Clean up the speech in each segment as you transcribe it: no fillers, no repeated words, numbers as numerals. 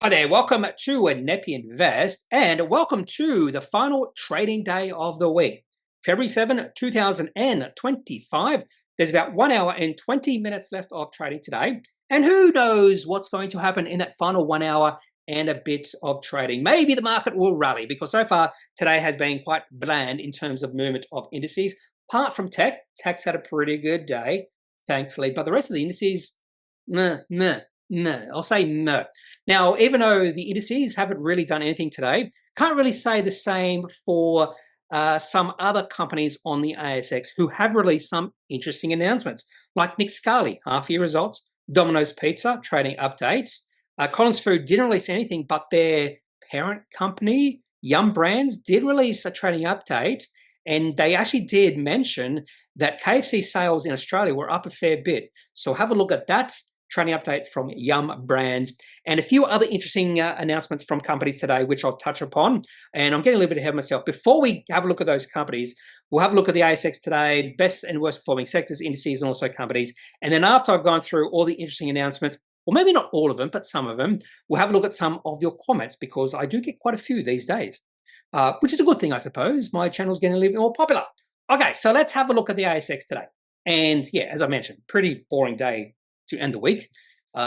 Hi there, welcome to Kneppy Invest and welcome to the final trading day of the week, February 7, 2025. There's about 1 hour and 20 minutes left of trading today. And who knows what's going to happen in that final 1 hour and a bit of trading. Maybe the market will rally because so far today has been quite bland in terms of movement of indices. Apart from tech, tech's had a pretty good day, thankfully. But the rest of the indices, meh. I'll say no. Now, even though the indices haven't really done anything today, can't really say the same for some other companies on the ASX who have released some interesting announcements, like Scali, half-year results, Domino's Pizza, trading update. Collins Food didn't release anything, but their parent company, Yum Brands, did release a trading update, and they actually did mention that KFC sales in Australia were up a fair bit. So have a look at that. Trading update from Yum Brands, and a few other interesting announcements from companies today, which I'll touch upon. And I'm getting a little bit ahead of myself. Before we have a look at those companies, we'll have a look at the ASX today, best and worst performing sectors, indices, and also companies. And then after I've gone through all the interesting announcements, or maybe not all of them, but some of them, we'll have a look at some of your comments because I do get quite a few these days, which is a good thing, I suppose. My channel's getting a little bit more popular. Okay, so let's have a look at the ASX today. And yeah, as I mentioned, pretty boring day to end the week.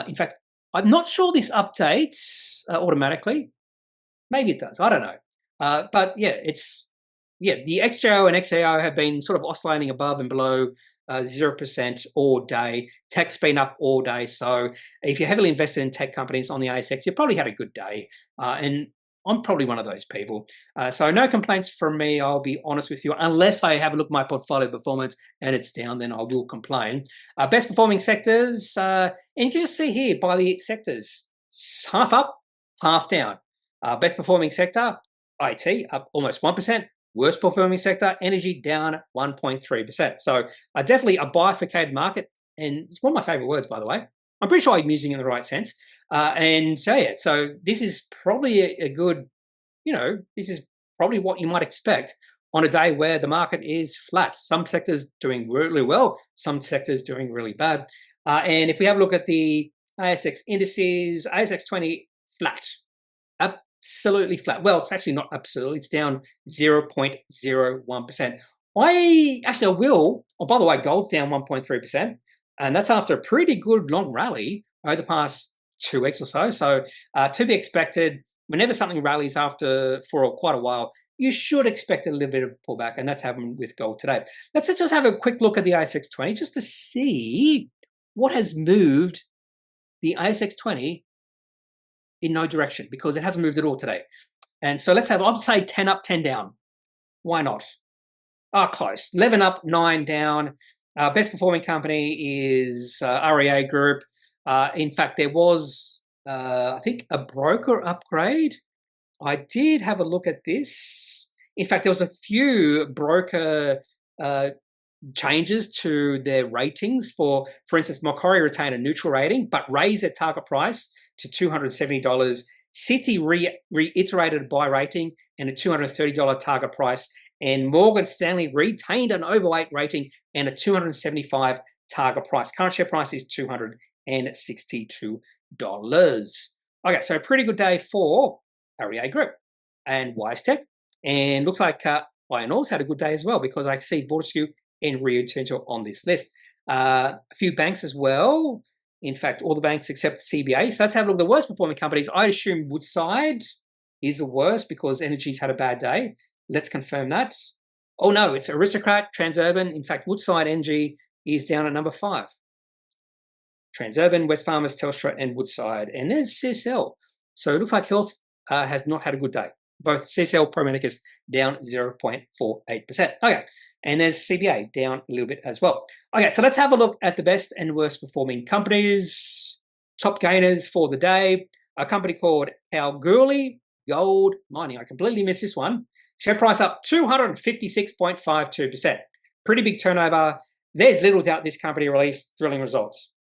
In fact, I'm not sure this updates automatically. Maybe it does. I don't know. But yeah, the XJO and XAO have been sort of oscillating above and below 0% all day. Tech's been up all day. So if you're heavily invested in tech companies on the ASX, you probably had a good day. And I'm probably one of those people. So no complaints from me, I'll be honest with you, unless I have a look at my portfolio performance and it's down, then I will complain. Best performing sectors, and you can just see here by the sectors, half up, half down. Best performing sector, IT, up almost 1%. Worst performing sector, energy, down 1.3%. So definitely a bifurcated market, and it's one of my favorite words, by the way. I'm pretty sure I'm using it in the right sense. So this is probably a good, this is probably what you might expect on a day where the market is flat. Some sectors doing really well, some sectors doing really bad. And if we have a look at the ASX indices, ASX 20 flat, absolutely flat. Well, it's actually not absolutely, it's down 0.01%. I will, oh, by the way, gold's down 1.3%. And that's after a pretty good long rally over the past 2 weeks or so. So to be expected, whenever something rallies for quite a while, you should expect a little bit of pullback, and that's happened with gold today. Let's just have a quick look at the ASX 20 just to see what has moved the ASX 20 in no direction, because it hasn't moved at all today. And so let's have, I'd say 10 up, 10 down. Why not? Close. 11 up, 9 down. Best performing company is REA Group. In fact, there was, I think, a broker upgrade. I did have a look at this. In fact, there was a few broker changes to their ratings. For instance, Macquarie retained a neutral rating, but raised their target price to $270. Citi reiterated a buy rating and a $230 target price. And Morgan Stanley retained an overweight rating and a $275 target price. Current share price is $262. Okay, so a pretty good day for REA Group and WiseTech. And looks like Iron Ore's had a good day as well, because I see Fortescue and Rio Tinto on this list. A few banks as well. In fact, all the banks except CBA. So let's have a look at the worst performing companies. I assume Woodside is the worst because Energy's had a bad day. Let's confirm that. Oh no, it's Aristocrat, Transurban. In fact, Woodside Energy is down at number 5. Transurban, Wesfarmers, Telstra, and Woodside. And there's CSL. So it looks like Health has not had a good day. Both CSL, Pro Medicus down 0.48%. Okay, and there's CBA down a little bit as well. Okay, so let's have a look at the best and worst performing companies. Top gainers for the day. A company called Kalgoolie Gold Mining. I completely missed this one. Share price up 256.52%. Pretty big turnover. There's little doubt this company released drilling results.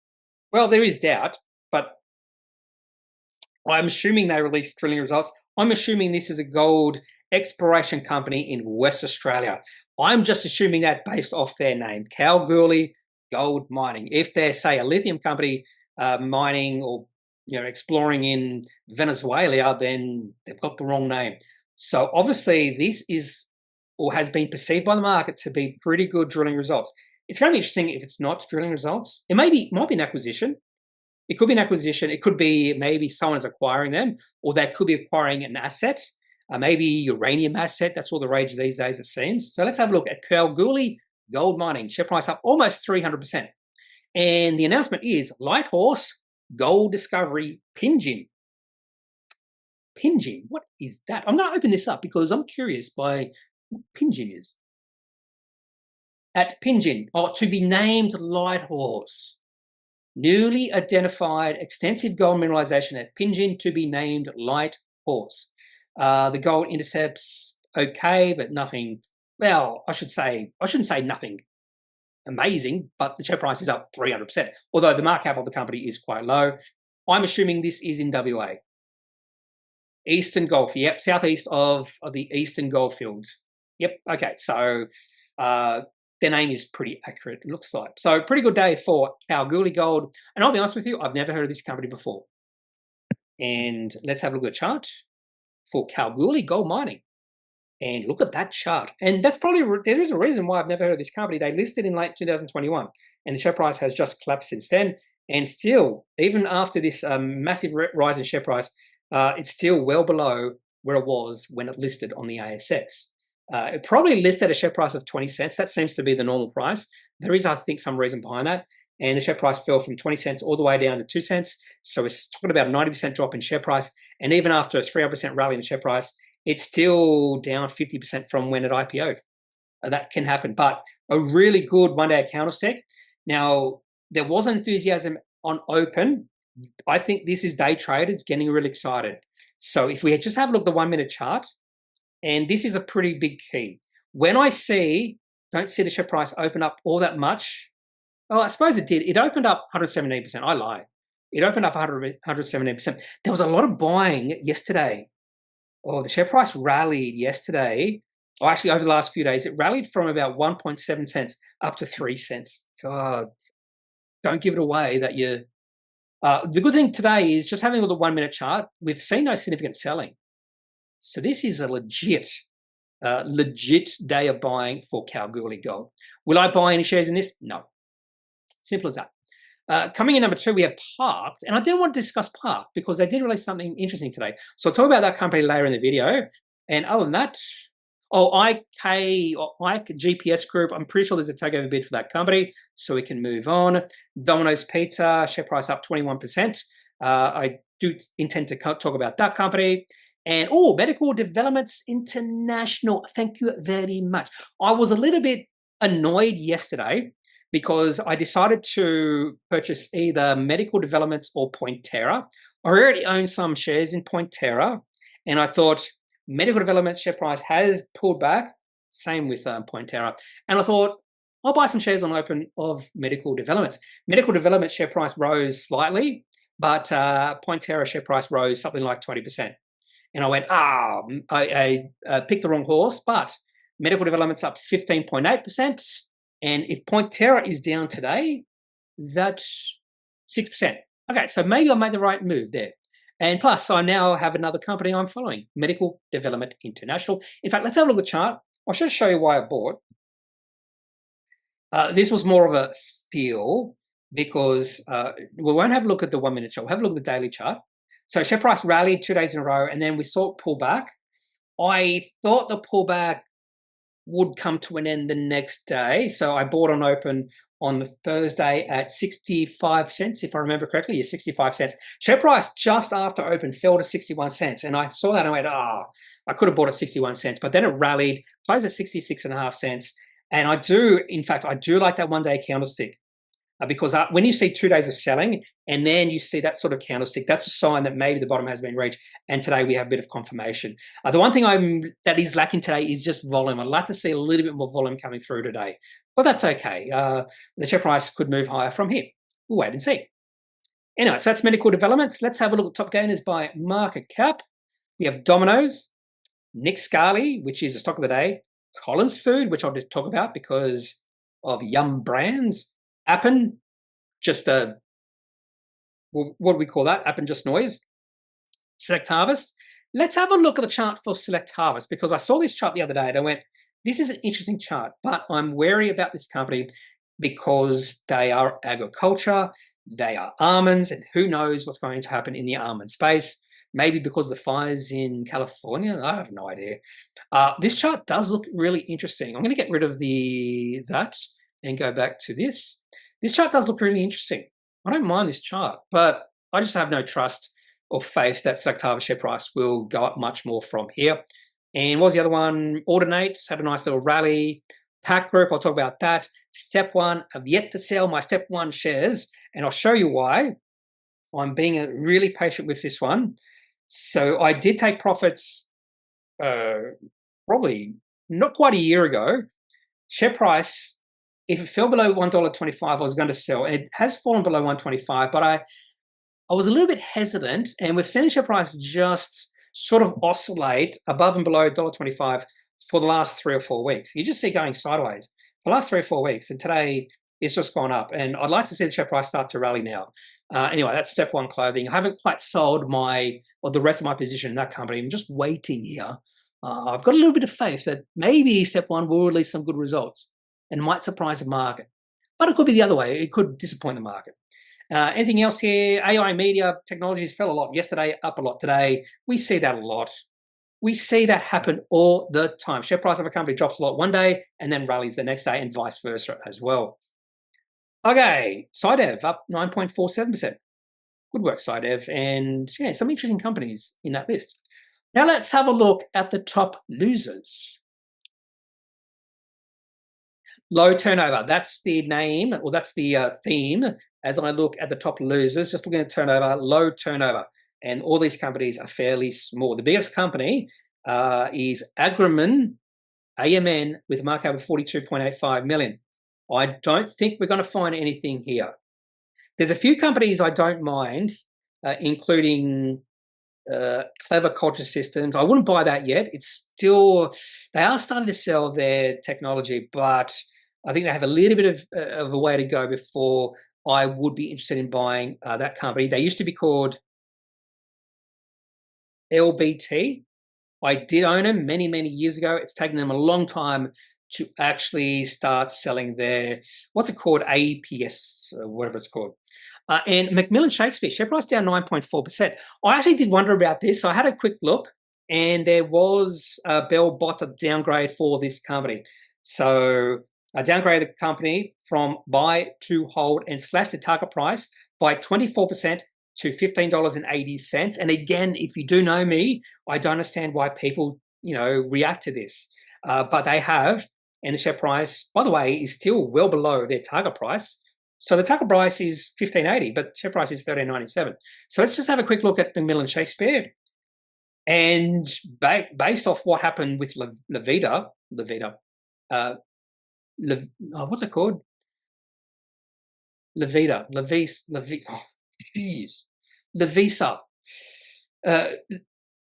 Well, there is doubt, but I'm assuming they released drilling results. I'm assuming this is a gold exploration company in West Australia. I'm just assuming that based off their name, Kalgoolie Gold Mining. If they're, say, a lithium company mining or exploring in Venezuela, then they've got the wrong name. So obviously this is or has been perceived by the market to be pretty good drilling results. It's going to be interesting if it's not drilling results. It might be an acquisition. It could be an acquisition. It could be maybe someone is acquiring them, or they could be acquiring an asset, maybe uranium asset. That's all the rage these days, it seems. So let's have a look at Kalgoolie Gold Mining. Share price up almost 300%. And the announcement is Light Horse Gold Discovery Pinjin. Pinjin, what is that? I'm going to open this up because I'm curious by what Pinjin is. At Pinjin, to be named Light Horse. Newly identified extensive gold mineralization at Pinjin to be named Light Horse. The gold intercepts okay, but nothing, well, I shouldn't say nothing amazing, but the share price is up 300%, although the market cap of the company is quite low. I'm assuming this is in WA. Eastern Gold, yep, southeast of the Eastern Goldfields. Yep, okay, so their name is pretty accurate, it looks like. So pretty good day for Kalgoolie Gold. And I'll be honest with you, I've never heard of this company before. And let's have a look at the chart for Kalgoolie Gold Mining. And look at that chart. And that's probably, there is a reason why I've never heard of this company. They listed in late 2021, and the share price has just collapsed since then. And still, even after this massive rise in share price, it's still well below where it was when it listed on the ASX. It probably listed at a share price of 20 cents. That seems to be the normal price. There is, I think, some reason behind that. And the share price fell from 20 cents all the way down to 2 cents. So it's talking about a 90% drop in share price. And even after a 300% rally in the share price, it's still down 50% from when it IPO'd. That can happen, but a really good one-day candlestick. Now, there was enthusiasm on open. I think this is day traders getting really excited. So if we just have a look at the 1 minute chart, and this is a pretty big key. When I don't see the share price open up all that much. Oh, I suppose it did. It opened up 117%. I lie. It opened up 117%. There was a lot of buying yesterday. Oh, the share price rallied yesterday. Or actually, over the last few days, it rallied from about 1.7 cents up to 3 cents. God, don't give it away that you. The good thing today is just having a look at the 1 minute chart. We've seen no significant selling. So this is a legit day of buying for Kalgoolie Gold. Will I buy any shares in this? No. Simple as that. Coming in number 2, we have Pact. And I didn't want to discuss Pact because they did release something interesting today. So I'll talk about that company later in the video. And other than that, IK GPS Group, I'm pretty sure there's a takeover bid for that company. So we can move on. Domino's Pizza, share price up 21%. I do intend to talk about that company. And, Medical Developments International, thank you very much. I was a little bit annoyed yesterday because I decided to purchase either Medical Developments or Pointera. I already own some shares in Pointera, and I thought Medical Developments share price has pulled back, same with Pointera. And I thought, I'll buy some shares on open of Medical Developments. Medical Developments share price rose slightly, but Pointera share price rose something like 20%. And I went, I picked the wrong horse, but Medical Development's up 15.8%. And if Pointera is down today, that's 6%. Okay, so maybe I made the right move there. And plus, I now have another company I'm following, Medical Development International. In fact, let's have a look at the chart. I'll just show you why I bought. This was more of a feel because we won't have a look at the 1 minute chart. We'll have a look at the daily chart. So share price rallied 2 days in a row, and then we saw it pull back. I thought the pullback would come to an end the next day, so I bought on open on the Thursday at 65 cents, if I remember correctly. Yeah, 65 cents. Share price just after open fell to 61 cents, and I saw that and I went, I could have bought at 61 cents, but then it rallied, closed at 66.5 cents. And I do like that 1 day candlestick. Because when you see 2 days of selling and then you see that sort of candlestick, that's a sign that maybe the bottom has been reached. And today we have a bit of confirmation. The one thing that is lacking today is just volume. I'd like to see a little bit more volume coming through today, but that's okay. The share price could move higher from here. We'll wait and see. Anyway, so that's Medical Developments. Let's have a look at top gainers by market cap. We have Dominos, Scali, which is the stock of the day, Collins Food, which I'll just talk about because of Yum Brands, Appen, just a well, what do we call that? Up and just noise. Select Harvest. Let's have a look at the chart for Select Harvest, because I saw this chart the other day and I went, this is an interesting chart, but I'm wary about this company because they are agriculture, they are almonds, and who knows what's going to happen in the almond space. Maybe because of the fires in California, I have no idea. This chart does look really interesting. I'm going to get rid of that and go back to this. This chart does look really interesting. I don't mind this chart, but I just have no trust or faith that Select Harvest share price will go up much more from here. And what was the other one? Ordinate had a nice little rally. Pact Group, I'll talk about that. Step One, I've yet to sell my Step One shares, and I'll show you why. I'm being really patient with this one. So I did take profits probably not quite a year ago. Share price, if it fell below $1.25, I was going to sell. It has fallen below $1.25, but I was a little bit hesitant, and we've seen the share price just sort of oscillate above and below $1.25 for the last 3 or 4 weeks. You just see it going sideways for the last 3 or 4 weeks, and today it's just gone up. And I'd like to see the share price start to rally now. Anyway, that's Step One Clothing. I haven't quite sold the rest of my position in that company. I'm just waiting here. I've got a little bit of faith that maybe Step One will release some good results and might surprise the market. But it could be the other way. It could disappoint the market. Anything else here? AI media technologies fell a lot yesterday, up a lot today. We see that a lot. We see that happen all the time. Share price of a company drops a lot one day and then rallies the next day, and vice versa as well. Okay, SciDev up 9.47%. Good work, SciDev. And yeah, some interesting companies in that list. Now let's have a look at the top losers. Low turnover. That's the name, or that's the theme as I look at the top losers. Just looking at turnover, low turnover. And all these companies are fairly small. The biggest company is AMN, with a market cap of 42.85 million. I don't think we're going to find anything here. There's a few companies I don't mind, including Clever Culture Systems. I wouldn't buy that yet. They are starting to sell their technology, but I think they have a little bit of a way to go before I would be interested in buying that company. They used to be called LBT. I did own them many, many years ago. It's taken them a long time to actually start selling their, what's it called, APS, whatever it's called. And Macmillan Shakespeare, share price down 9.4%. I actually did wonder about this. So I had a quick look, and there was a bell-bottom downgrade for this company. So I downgraded the company from buy to hold and slashed the target price by 24% to $15.80. And again, if you do know me, I don't understand why people, react to this. But they have, and the share price, by the way, is still well below their target price. So the target price is $15.80, but share price is $13.97. So let's just have a quick look at Macmillan Shakespeare. And based off what happened with Levita, what's it called? Levita.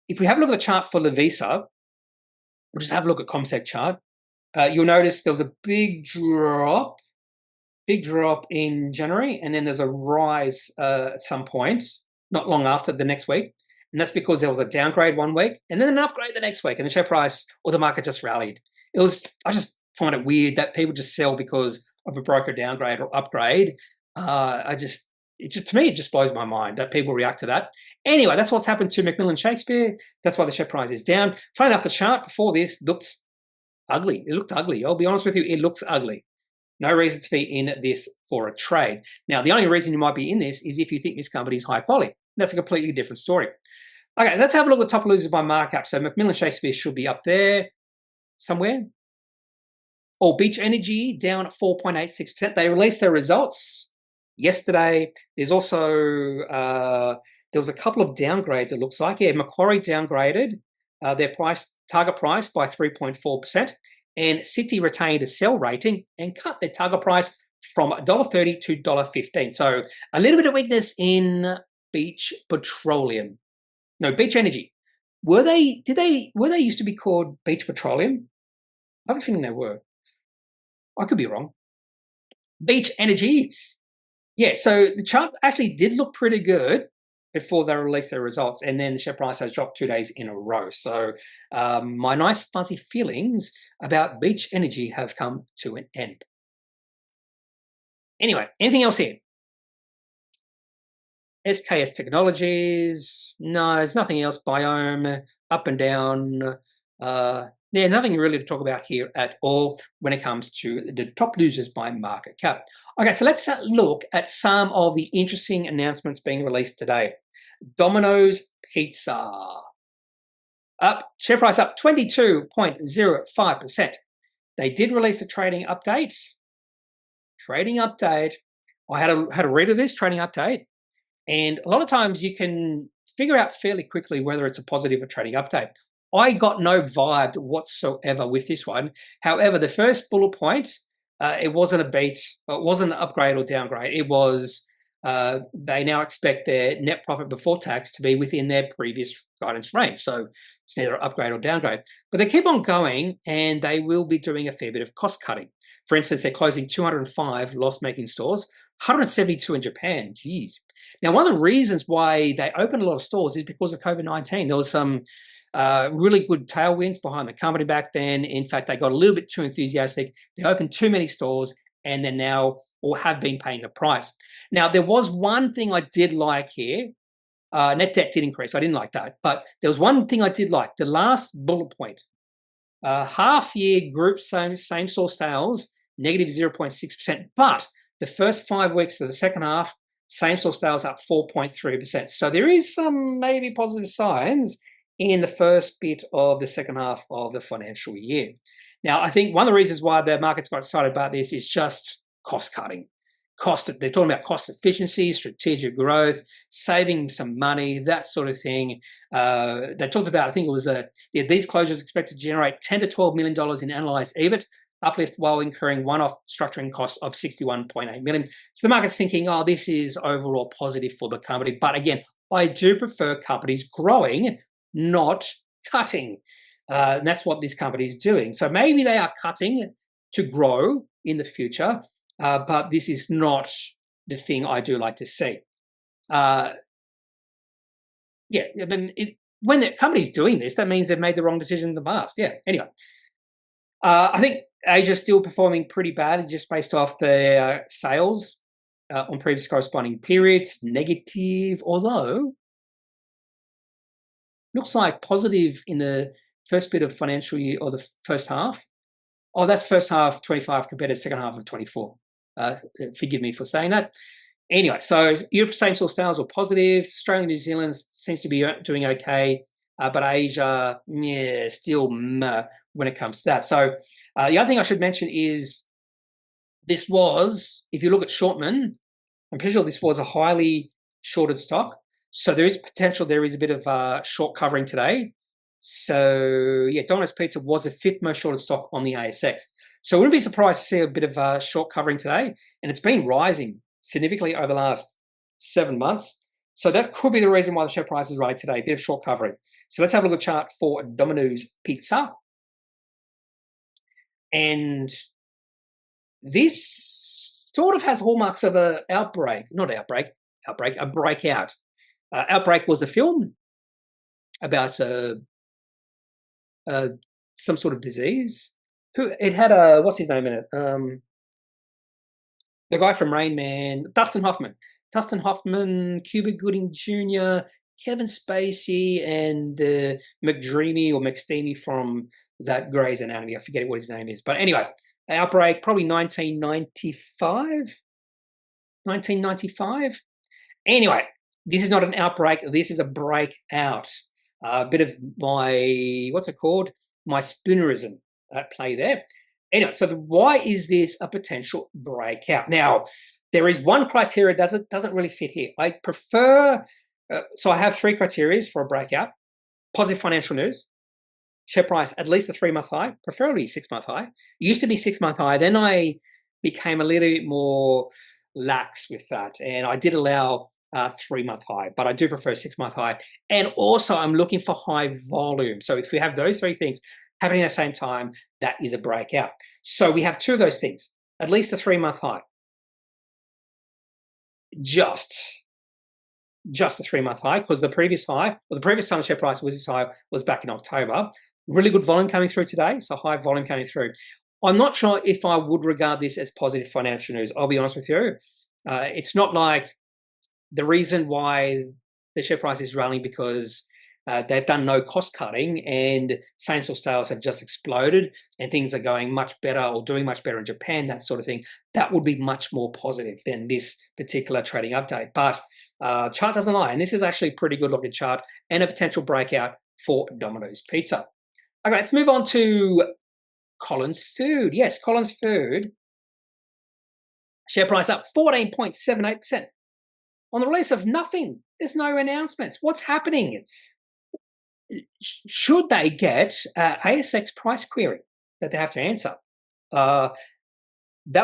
If we have a look at the chart for Levisa, we'll just have a look at ComSec chart. You'll notice there was a big drop in January, and then there's a rise at some point, not long after the next week. And that's because there was a downgrade one week and then an upgrade the next week, and the share price or the market just rallied. I just find it weird that people just sell because of a broker downgrade or upgrade. To me, it just blows my mind that people react to that. Anyway, that's what's happened to Macmillan Shakespeare. That's why the share price is down. Funny enough, the chart before this looked ugly. It looked ugly. I'll be honest with you, it looks ugly. No reason to be in this for a trade. Now, the only reason you might be in this is if you think this company is high quality. That's a completely different story. Okay, let's have a look at the top losers by market cap. So Macmillan Shakespeare should be up there somewhere. Oh, Beach Energy down at 4.86%. They released their results yesterday. There's also there was a couple of downgrades, it looks like. Yeah, Macquarie downgraded their target price by 3.4%, and Citi retained a sell rating and cut their target price from $1.30 to $1.15. So a little bit of weakness in Beach Petroleum. No, Beach Energy. Were they used to be called Beach Petroleum? I have a feeling they were. I could be wrong. Beach Energy Yeah, so the chart actually did look pretty good before they released their results, and then the share price has dropped 2 days in a row. So my nice fuzzy feelings about Beach Energy have come to an end. Anyway, anything else here? SKS Technologies, no, there's nothing else. Biome, up and down. Yeah, nothing really to talk about here at all when it comes to the top losers by market cap. Okay, so let's look at some of the interesting announcements being released today. Domino's Pizza. Up, share price up 22.05%. They did release a trading update. I had a read of this trading update. And a lot of times you can figure out fairly quickly whether it's a positive or trading update. I got no vibe whatsoever with this one. However, the first bullet point, it wasn't a beat, it wasn't an upgrade or downgrade. It was they now expect their net profit before tax to be within their previous guidance range. So it's neither an upgrade or downgrade. But they keep on going, and they will be doing a fair bit of cost cutting. For instance, they're closing 205 loss-making stores, 172 in Japan. Jeez. Now, one of the reasons why they opened a lot of stores is because of COVID-19. There was some really good tailwinds behind the company back then. In fact, they got a little bit too enthusiastic. They opened too many stores, and they're now or have been paying the price. Now, there was one thing I did like here. Net debt did increase. I didn't like that. But there was one thing I did like. The last bullet point. Half-year group same-store sales, negative 0.6%. But the first 5 weeks of the second half, same-store sales up 4.3%. So there is some maybe positive signs in the first bit of the second half of the financial year. Now, I think one of the reasons why the market's got excited about this is just cost cutting. They're talking about cost efficiency, strategic growth, saving some money, that sort of thing. They talked about, I think it was these closures expected to generate $10 to $12 million in analyzed EBIT uplift while incurring one-off structuring costs of $61.8 million. So the market's thinking, oh, this is overall positive for the company. But again, I do prefer companies growing, not cutting. And that's what this company is doing. So maybe they are cutting to grow in the future, but this is not the thing I do like to see. Yeah, I mean, when the company's doing this, that means they've made the wrong decision in the past. Yeah, anyway. I think Asia's still performing pretty bad just based off their sales on previous corresponding periods, negative, although looks like positive in the first bit of financial year or the first half. Oh, that's first half 25 compared to second half of 24. Forgive me for saying that. Anyway, so Europe same-store sales were positive. Australia and New Zealand seems to be doing okay, but Asia, yeah, still when it comes to that. So the other thing I should mention is this was, if you look at Shortman, I'm pretty sure this was a highly shorted stock. So there is potential, there is a bit of short covering today. So yeah, Domino's Pizza was the 5th most shorted stock on the ASX. So I wouldn't be surprised to see a bit of short covering today. And it's been rising significantly over the last 7 months. So that could be the reason why the share price is right today, a bit of short covering. So let's have a look at the chart for Domino's Pizza. And this sort of has hallmarks of a breakout. Outbreak was a film about some sort of disease. It had what's his name in it? The guy from Rain Man, Dustin Hoffman, Cuba Gooding Jr., Kevin Spacey, and McDreamy or McSteamy from that Grey's Anatomy. I forget what his name is. But anyway, Outbreak, probably 1995. Anyway, this is not an outbreak. This is a breakout. A bit of my, what's it called? My spoonerism at play there. Anyway, so why is this a potential breakout? Now, there is one criteria that doesn't really fit here. I prefer, so I have 3 criteria for a breakout. Positive financial news, share price at least a 3-month high, preferably 6-month high. It used to be 6-month high. Then I became a little bit more lax with that, and I did allow 3-month high, but I do prefer 6-month high. And also I'm looking for high volume. So if we have those 3 things happening at the same time, that is a breakout. So we have 2 of those things, at least a 3-month high. just a 3-month high, because the previous high, or the previous time the share price was this high, was back in October. Really good volume coming through today, so high volume coming through. I'm not sure if I would regard this as positive financial news. I'll be honest with you. It's not like the reason why the share price is rallying because they've done no cost cutting and same-store sales have just exploded and things are going much better or doing much better in Japan, that sort of thing. That would be much more positive than this particular trading update. But chart doesn't lie, and this is actually a pretty good looking chart and a potential breakout for Domino's Pizza. Okay, let's move on to Collins Food. Yes, Collins Food. Share price up 14.78%. On the release of nothing. There's no announcements. What's happening? Should they get ASX price query that they have to answer? That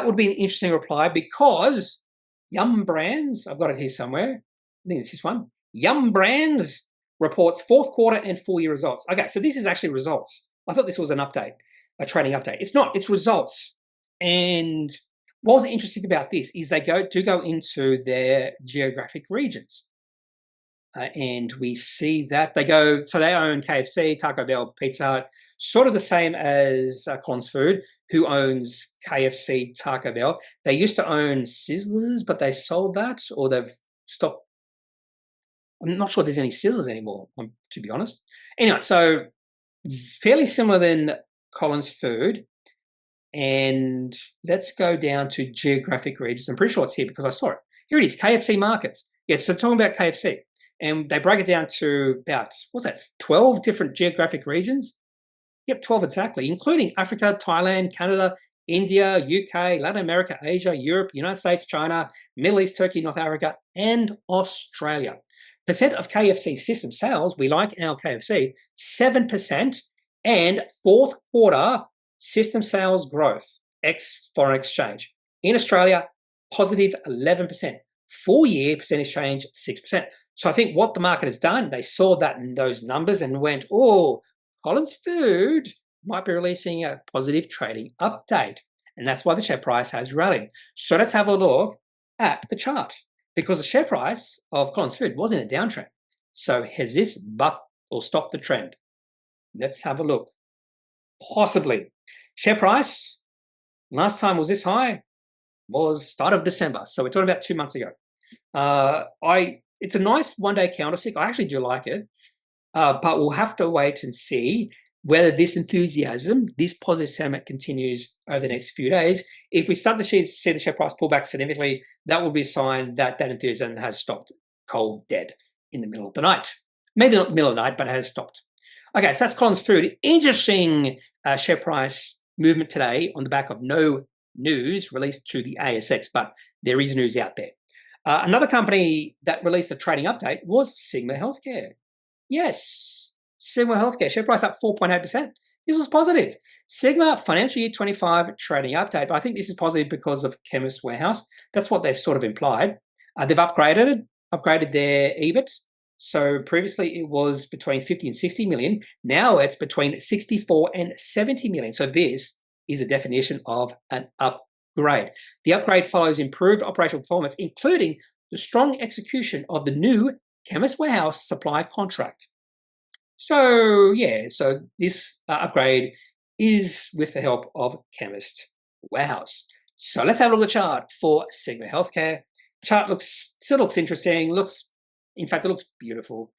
would be an interesting reply, because Yum Brands, I've got it here somewhere, I think it's this one, Yum Brands reports fourth quarter and full year results. Okay, so this is actually results. I thought this was an update, a trading update. It's not, it's results. And what was interesting about this is they do go into their geographic regions. And we see that they own KFC, Taco Bell, Pizza Hut, sort of the same as Collins Food, who owns KFC, Taco Bell. They used to own Sizzlers, but they sold that, or they've stopped. I'm not sure there's any Sizzlers anymore, to be honest. Anyway, so fairly similar than Collins Food. And let's go down to geographic regions. I'm pretty sure it's here because I saw it. Here it is, KFC markets. Yes, so talking about KFC. And they break it down to about, what's that, 12 different geographic regions? Yep, 12 exactly, including Africa, Thailand, Canada, India, UK, Latin America, Asia, Europe, United States, China, Middle East, Turkey, North Africa, and Australia. Percent of KFC system sales, we like our KFC, 7%, and fourth quarter system sales growth, ex foreign exchange. In Australia, positive 11%. Full year percentage change, 6%. So I think what the market has done, they saw that in those numbers and went, oh, Collins Food might be releasing a positive trading update. And that's why the share price has rallied. So let's have a look at the chart, because the share price of Collins Food was in a downtrend. So has this bucked or stopped the trend? Let's have a look. Possibly. Share price, last time was this high, was start of December. So we're talking about 2 months ago. It's a nice one-day candlestick. I actually do like it, but we'll have to wait and see whether this enthusiasm, this positive sentiment continues over the next few days. If we start to see the share price pull back significantly, that will be a sign that that enthusiasm has stopped cold dead in the middle of the night. Maybe not the middle of the night, but it has stopped. Okay, so that's Collins Food. Interesting share price movement today on the back of no news released to the ASX, but there is news out there. Another company that released a trading update was Sigma Healthcare. Yes, Sigma Healthcare, share price up 4.8%. This was positive. Sigma financial year 25 trading update, but I think this is positive because of Chemist Warehouse. That's what they've sort of implied. They've upgraded their EBIT. So previously it was between 50 and 60 million. Now it's between 64 and 70 million. So this is a definition of an upgrade. The upgrade follows improved operational performance, including the strong execution of the new Chemist Warehouse supply contract. So yeah, so this upgrade is with the help of Chemist Warehouse. So let's have a look at the chart for Sigma Healthcare. Chart still looks interesting. In fact, it looks beautiful.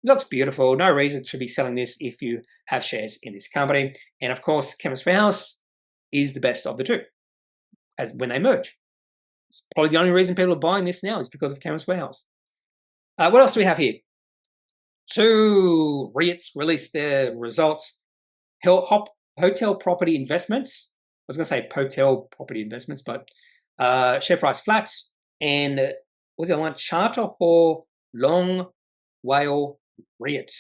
It looks beautiful. No reason to be selling this if you have shares in this company. And of course, Chemist Warehouse is the best of the two as when they merge. It's probably the only reason people are buying this now is because of Chemist Warehouse. What else do we have here? Two REITs released their results. Hotel Property Investments. I was going to say Hotel Property Investments, but share price flat. And what's the other one? Charter Hall Long Whale REIT.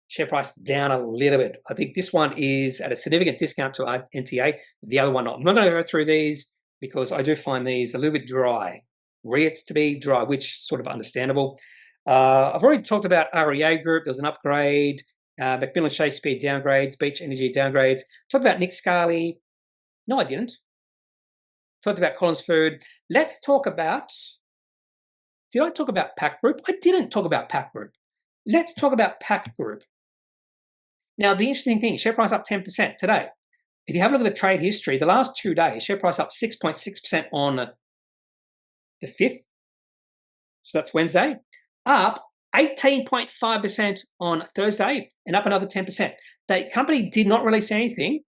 Share price down a little bit. I think this one is at a significant discount to our NTA. The other one not. I'm not going to go through these because I do find these a little bit dry. REITs to be dry, which is sort of understandable. I've already talked about REA Group. There's an upgrade. Macmillan Shakespeare downgrades. Beach Energy downgrades. Talked about Nick Scali. No, I didn't. Talked about Collins Food. Let's talk about Did I talk about Pact Group? I didn't talk about Pact Group. Let's talk about Pact Group. Now, the interesting thing, share price up 10% today. If you have a look at the trade history, the last 2 days, share price up 6.6% on the 5th. So that's Wednesday. Up 18.5% on Thursday and up another 10%. The company did not release anything.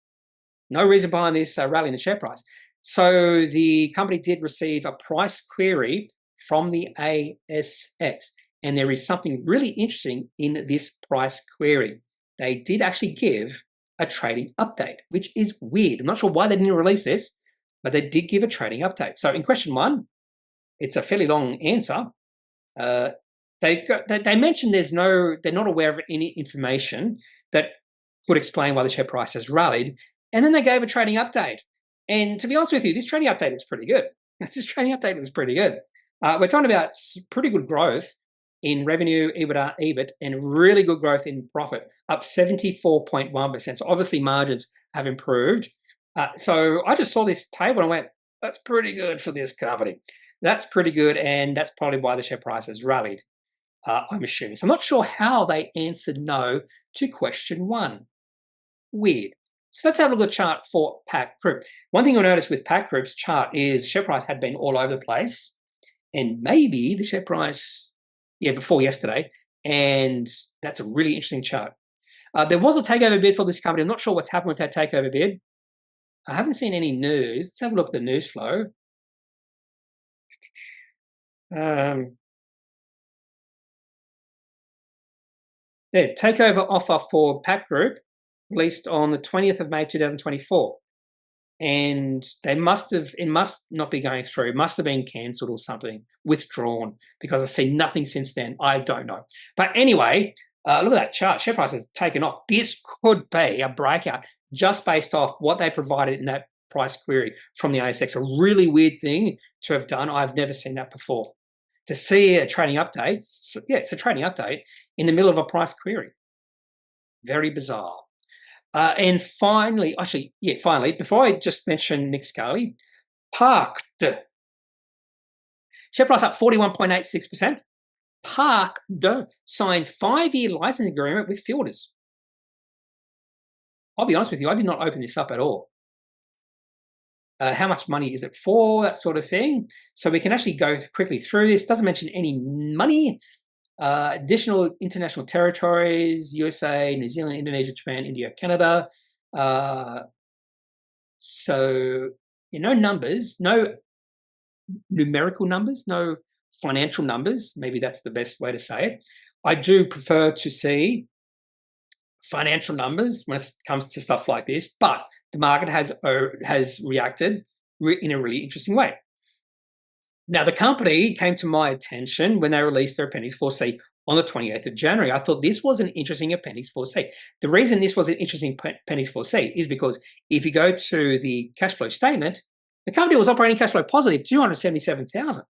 No reason behind this rally in the share price. So the company did receive a price query from the ASX. And there is something really interesting in this price query. They did actually give a trading update, which is weird. I'm not sure why they didn't release this, but they did give a trading update. So in question 1, it's a fairly long answer. They mentioned they're not aware of any information that could explain why the share price has rallied. And then they gave a trading update. And to be honest with you, this trading update looks pretty good. This trading update looks pretty good. We're talking about pretty good growth in revenue, EBITDA, EBIT, and really good growth in profit, up 74.1%. So obviously margins have improved. So I just saw this table and I went, that's pretty good for this company. That's pretty good, and that's probably why the share price has rallied, I'm assuming. So I'm not sure how they answered no to question 1. Weird. So let's have a look at the chart for Pact Group. One thing you'll notice with Pact Group's chart is share price had been all over the place, and maybe the share price, before yesterday, and that's a really interesting chart. There was a takeover bid for this company. I'm not sure what's happened with that takeover bid. I haven't seen any news. Let's have a look at the news flow. Takeover offer for Pact Group released on the 20th of May 2024. And it must not be going through. It must have been cancelled or something, withdrawn, because I've seen nothing since then. I don't know. But anyway, look at that chart. Share price has taken off. This could be a breakout just based off what they provided in that price query from the ASX. A really weird thing to have done. I've never seen that before. To see a trading update, it's a trading update in the middle of a price query. Very bizarre. And finally, before I just mention Nick Scali, Pact. Share price up 41.86%. Pact signs 5-year licensing agreement with Fielders. I'll be honest with you, I did not open this up at all. How much money is it for, that sort of thing. So we can actually go quickly through this. Doesn't mention any money. Additional international territories, USA, New Zealand, Indonesia, Japan, India, Canada. So no numbers, no numerical numbers, no financial numbers. Maybe that's the best way to say it. I do prefer to see financial numbers when it comes to stuff like this, but the market has reacted in a really interesting way. Now, the company came to my attention when they released their Appendix 4C on the 28th of January. I thought this was an interesting Appendix 4C. The reason this was an interesting Appendix 4C is because if you go to the cash flow statement, the company was operating cash flow positive, $277,000.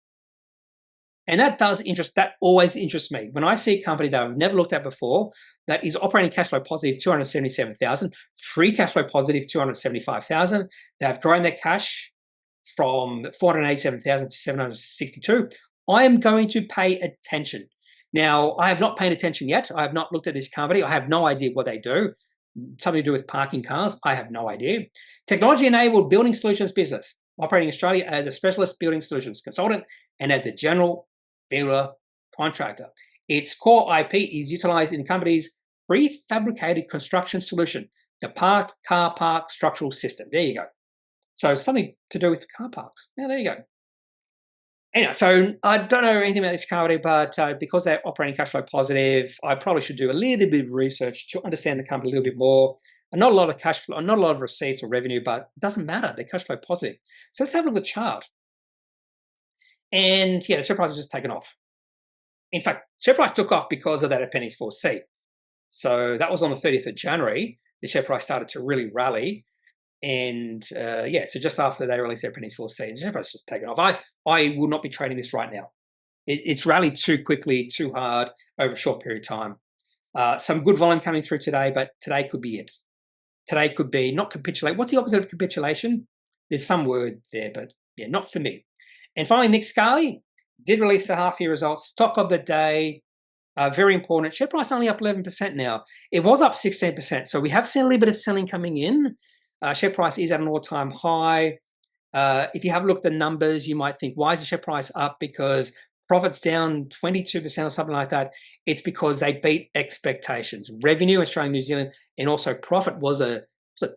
And that always interests me. When I see a company that I've never looked at before that is operating cash flow positive, $277,000, free cash flow positive, $275,000, they have grown their cash from $487,000 to $762,000, I am going to pay attention. Now, I have not paid attention yet. I have not looked at this company. I have no idea what they do. Something to do with parking cars. I have no idea. Technology-enabled building solutions business, operating in Australia as a specialist building solutions consultant and as a general builder contractor. Its core IP is utilized in the company's prefabricated construction solution, the Pact car park structural system. There you go. So something to do with car parks. Now, there you go. Anyway, so I don't know anything about this company, but because they're operating cash flow positive, I probably should do a little bit of research to understand the company a little bit more. And not a lot of cash flow, not a lot of receipts or revenue, but it doesn't matter. They're cash flow positive. So let's have a look at the chart. And the share price has just taken off. In fact, share price took off because of that Appendix 4C. So that was on the 30th of January. The share price started to really rally. And so just after they released their Appendix 4C, the share price has just taken off. I will not be trading this right now. It's rallied too quickly, too hard over a short period of time. Some good volume coming through today, but today could be it. Today could be not capitulate. What's the opposite of capitulation? There's some word there, but not for me. And finally, Nick Scali. Did release the half-year results. Stock of the day, very important. Share price only up 11% now. It was up 16%, so we have seen a little bit of selling coming in. Share price is at an all-time high. If you have a look at the numbers, you might think, why is the share price up? Because profits down 22% or something like that. It's because they beat expectations. Revenue, Australia, New Zealand, and also profit was a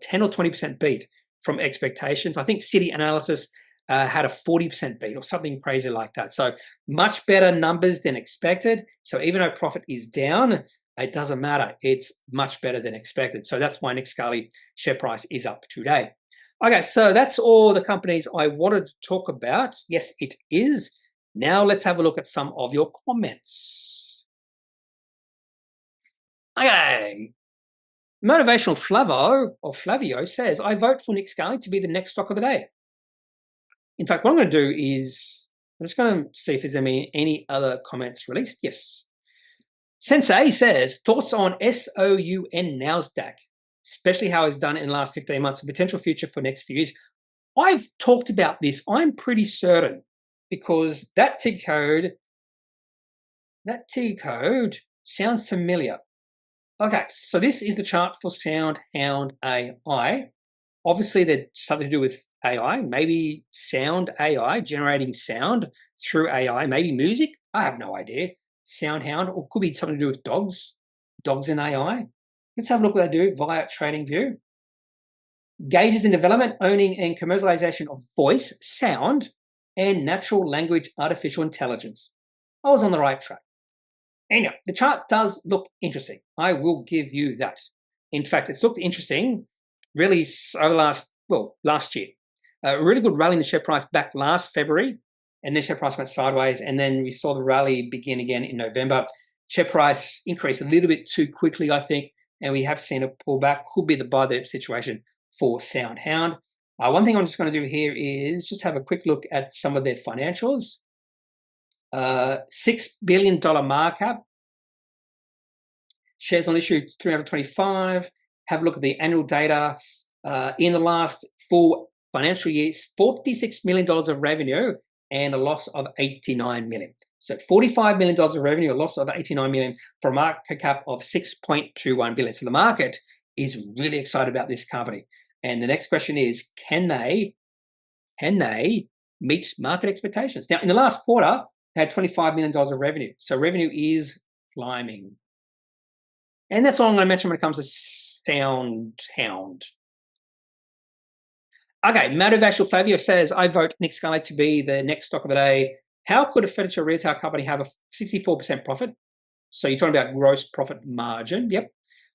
10 or 20% beat from expectations. I think City Analysis had a 40% beat or something crazy like that. So much better numbers than expected. So even though profit is down, it doesn't matter. It's much better than expected. So that's why Scali share price is up today. Okay, so that's all the companies I wanted to talk about. Yes, it is. Now let's have a look at some of your comments. Okay. Motivational Flavio says, I vote for Scali to be the next stock of the day. In fact, what I'm going to do is, I'm just going to see if there's any other comments released. Yes. Sensei says, thoughts on SOUN Nasdaq, especially how it's done in the last 15 months, a potential future for next few years. I've talked about this. I'm pretty certain because that T code sounds familiar. Okay, so this is the chart for Soundhound AI. Obviously, there's something to do with AI, maybe sound AI, generating sound through AI, maybe music. I have no idea. Soundhound, or could be something to do with dogs in AI. Let's have a look what they do via TradingView. Gauges in development, owning, and commercialization of voice, sound, and natural language artificial intelligence. I was on the right track. Anyhow, the chart does look interesting. I will give you that. In fact, it's looked interesting really over last year. A really good rally in the share price back last February, and then share price went sideways, and then we saw the rally begin again in November. Share price increased a little bit too quickly, I think, and we have seen a pullback. Could be the buy the dip situation for Soundhound. One thing I'm just going to do here is just have a quick look at some of their financials. $6 billion markup. Shares on issue 325. Have a look at the annual data. In the last full financial year, $46 million of revenue and a loss of $89 million. So $45 million of revenue, a loss of $89 million for a market cap of $6.21 billion. So the market is really excited about this company. And the next question is, can they meet market expectations? Now, in the last quarter, they had $25 million of revenue. So revenue is climbing. And that's all I'm going to mention when it comes to Soundhound. Okay, Motivational Flavio says, I vote Scali to be the next stock of the day. How could a furniture retail company have a 64% profit? So you're talking about gross profit margin. Yep.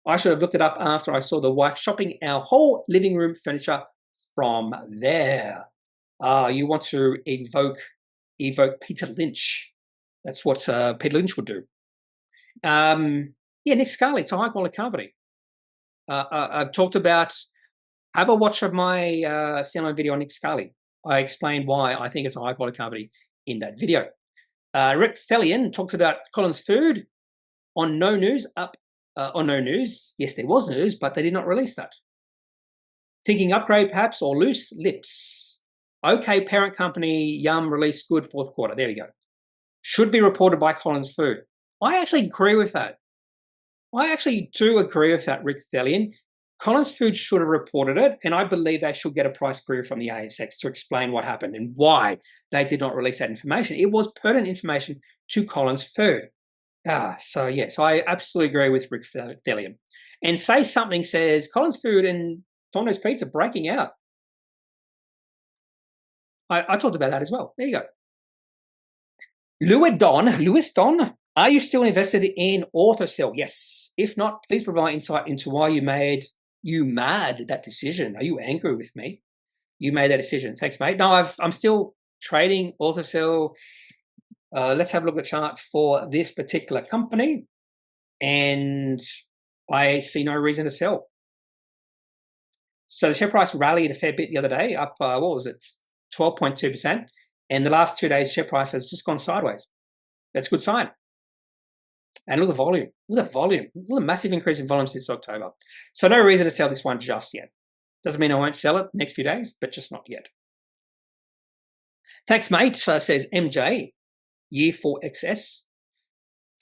I should have looked it up after I saw the wife shopping our whole living room furniture from there. You want to evoke Peter Lynch. That's what Peter Lynch would do. Yeah, Scali, it's a high quality company. I've talked about, have a watch of my SOUN video on Scali. I explained why I think it's a high quality company in that video. Rick Thellian talks about Collins Food on no news, on no news. Yes, there was news, but they did not release that. Thinking upgrade perhaps, or loose lips. Okay, parent company, Yum released good fourth quarter. There we go. Should be reported by Collins Food. I actually agree with that. I actually do agree with that, Rick Thellian. Collins Food should have reported it, and I believe they should get a price query from the ASX to explain what happened and why they did not release that information. It was pertinent information to Collins Food. So yes, I absolutely agree with Rick Thellian. And Say Something says, Collins Food and Domino's Pizza breaking out. I talked about that as well. There you go. Lewis Don, are you still invested in Orthocell? Yes. If not, please provide insight into why you made that decision. Are you angry with me? You made that decision. Thanks, mate. No, I'm still trading Orthocell. Let's have a look at the chart for this particular company. And I see no reason to sell. So the share price rallied a fair bit the other day, up, 12.2%. And the last 2 days, share price has just gone sideways. That's a good sign. And look at the volume. Look at the volume. Look at the massive increase in volume since October. So no reason to sell this one just yet. Doesn't mean I won't sell it next few days, but just not yet. Thanks, mate, says MJ. year for excess.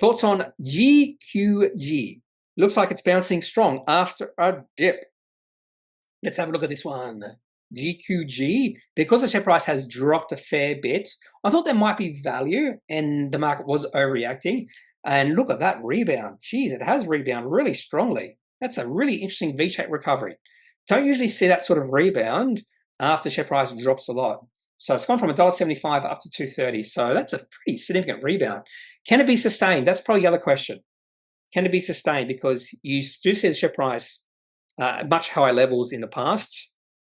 Thoughts on GQG? Looks like it's bouncing strong after a dip. Let's have a look at this one. GQG, because the share price has dropped a fair bit, I thought there might be value and the market was overreacting. And look at that rebound. Geez, it has rebounded really strongly. That's a really interesting V-shaped recovery. Don't usually see that sort of rebound after share price drops a lot. So it's gone from $1.75 up to $2.30. So that's a pretty significant rebound. Can it be sustained? That's probably the other question. Can it be sustained? Because you do see the share price at much higher levels in the past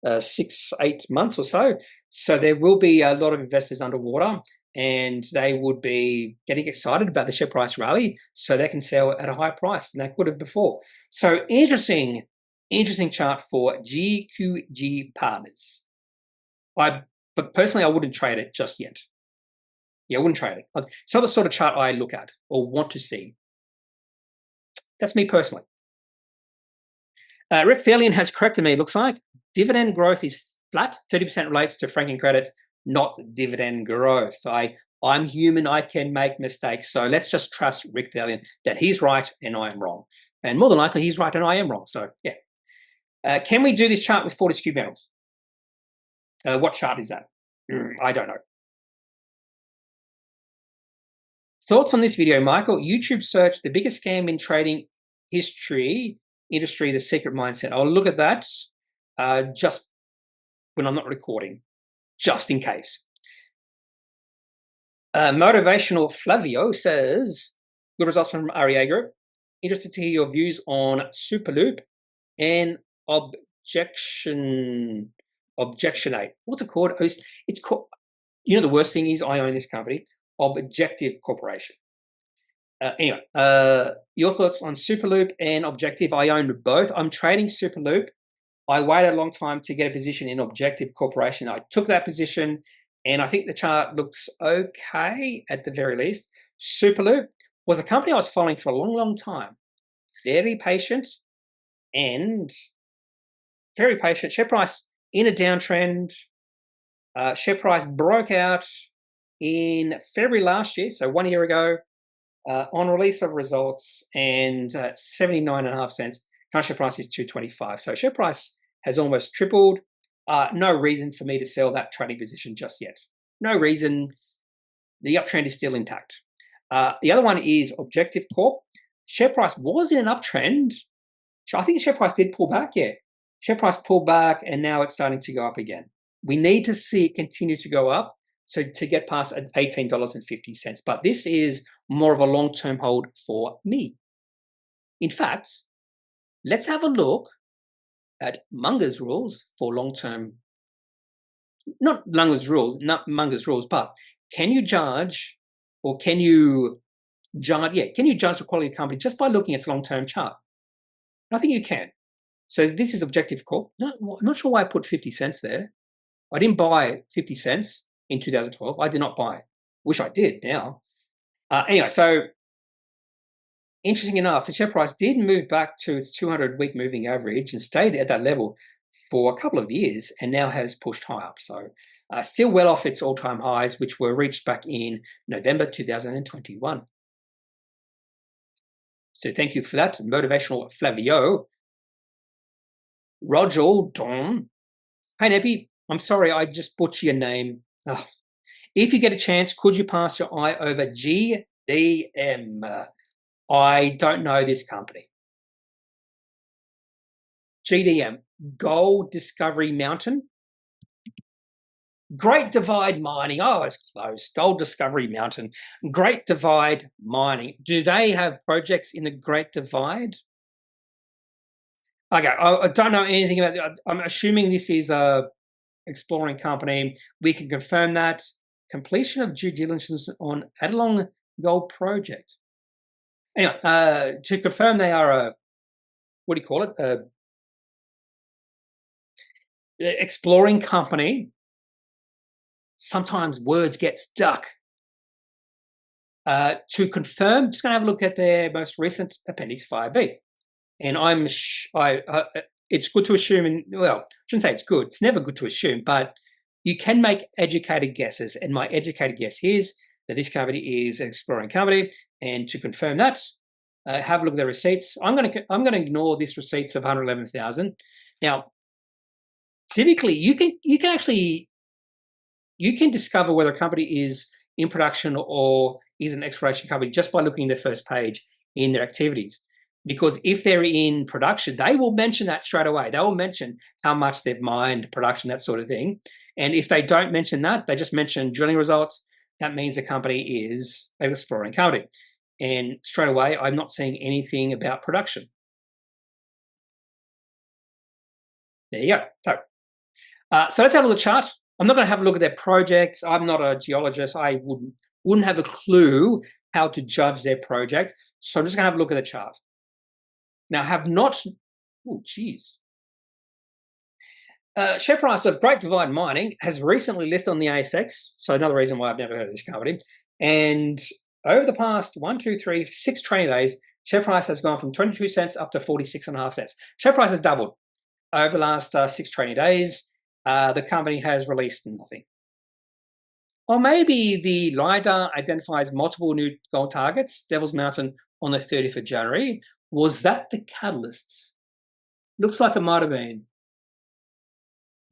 6-8 months or so. So there will be a lot of investors underwater and they would be getting excited about the share price rally so they can sell at a higher price than they could have before. So interesting chart for GQG Partners. But personally, I wouldn't trade it just yet. Yeah, I wouldn't trade it. It's not the sort of chart I look at or want to see. That's me personally. Rick Thelian has corrected me, it looks like. Dividend growth is flat. 30% relates to franking credits, not dividend growth. I'm human, I can make mistakes. So let's just trust Rick Thelian that he's right and I am wrong. And more than likely, he's right and I am wrong. So, yeah. Can we do this chart with Fortescue Metals? What chart is that? I don't know. Thoughts on this video, Michael? YouTube search, the biggest scam in trading industry, the secret mindset. I'll look at that just when I'm not recording, just in case. Motivational Flavio says, good results from REA Group. Interested to hear your views on Superloop and Objectionate. What's it called? It's called, you know, the worst thing is I own this company, Objective Corporation. Anyway, your thoughts on Superloop and Objective? I own both. I'm trading Superloop. I waited a long time to get a position in Objective Corporation. I took that position, and I think the chart looks okay at the very least. Superloop was a company I was following for a long, long time. Very patient and very patient. Share price in a downtrend. Share price broke out in February last year, so 1 year ago, on release of results, and 79.5 cents. Current share price is $2.25. So share price has almost tripled. No reason for me to sell that trading position just yet. No reason. The uptrend is still intact. The other one is Objective Corp. Share price was in an uptrend. I think the share price did pull back, yeah. Share price pulled back, and now it's starting to go up again. We need to see it continue to go up so to get past $18.50. But this is more of a long-term hold for me. In fact, let's have a look at Munger's rules for long-term. Not Munger's rules, but can you judge, or can you judge the quality of the company just by looking at its long-term chart? I think you can. So this is Objective Corp. I'm not sure why I put 50 cents there. I didn't buy 50 cents in 2012. I did not buy. Wish I did now. Anyway, so interesting enough, the share price did move back to its 200-week moving average and stayed at that level for a couple of years and now has pushed high up. So still well off its all-time highs, which were reached back in November 2021. So thank you for that, Motivational Flavio. Roger Don. Hey, Kneppy, I'm sorry, I just butchered your name. Oh. If you get a chance, could you pass your eye over GDM? I don't know this company. GDM, Gold Discovery Mountain. Great Divide Mining. Oh, it's close. Gold Discovery Mountain. Great Divide Mining. Do they have projects in the Great Divide? Okay, I don't know anything about it. I'm assuming this is a exploring company. We can confirm that. Completion of due diligence on Adelong Gold Project. Anyway, to confirm they are a, what do you call it? Exploring company. Sometimes words get stuck. To confirm, just going to have a look at their most recent Appendix 5B. And it's good to assume, well, I shouldn't say it's good. It's never good to assume, but you can make educated guesses. And my educated guess is that this company is an exploring company. And to confirm that, have a look at the receipts. I'm going to ignore this receipts of 111,000. Now, typically, you can discover whether a company is in production or is an exploration company just by looking at the first page in their activities. Because if they're in production, they will mention that straight away. They will mention how much they've mined, production, that sort of thing. And if they don't mention that, they just mention drilling results, that means the company is an exploring company. And straight away, I'm not seeing anything about production. There you go. So let's have a look at the chart. I'm not going to have a look at their projects. I'm not a geologist. I wouldn't have a clue how to judge their project. So I'm just going to have a look at the chart. Now, share price of Great Divide Mining has recently listed on the ASX. So another reason why I've never heard of this company. And over the past 6 trading days, share price has gone from 22 cents up to 46.5 cents. Share price has doubled over the last 6 trading days. The company has released nothing. Or maybe the LiDAR identifies multiple new gold targets, Devil's Mountain, on the 30th of January. Was that the catalysts? Looks like it might have been.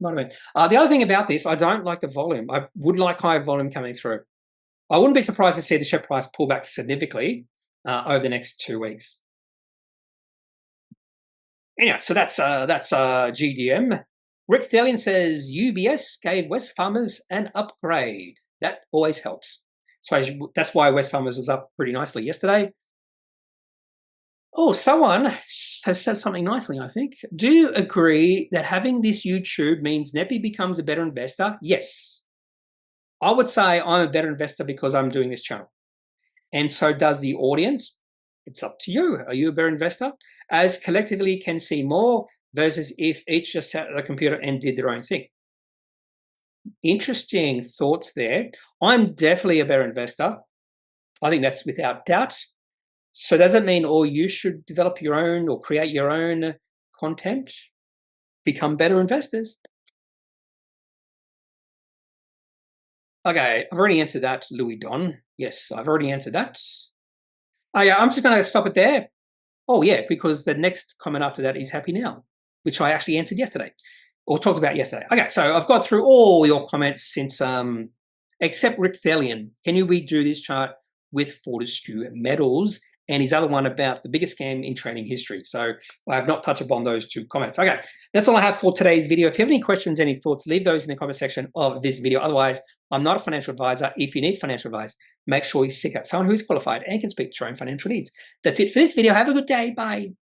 The other thing about this, I don't like the volume. I would like higher volume coming through. I wouldn't be surprised to see the share price pull back significantly over the next 2 weeks. Anyway, so that's GDM. Rick Thellian says UBS gave Wesfarmers an upgrade. That always helps. So that's why Wesfarmers was up pretty nicely yesterday. Oh, someone has said something nicely, I think. Do you agree that having this YouTube means Kneppy becomes a better investor? Yes. I would say I'm a better investor because I'm doing this channel. And so does the audience. It's up to you. Are you a better investor? As collectively can see more versus if each just sat at a computer and did their own thing. Interesting thoughts there. I'm definitely a better investor. I think that's without doubt. So does it mean you should develop your own or create your own content? Become better investors? Okay, I've already answered that, Louis Don. Yes, I've already answered that. Oh yeah, I'm just going to stop it there. Oh yeah, because the next comment after that is happy now, which I actually answered yesterday or talked about yesterday. Okay, so I've got through all your comments since, except Rick Thellian. Can you redo this chart with Fortescue Metals? And his other one about the biggest scam in trading history. So I have not touched upon those 2 comments. Okay, that's all I have for today's video. If you have any questions, any thoughts, leave those in the comment section of this video. Otherwise, I'm not a financial advisor. If you need financial advice, make sure you seek out someone who is qualified and can speak to your own financial needs. That's it for this video. Have a good day. Bye.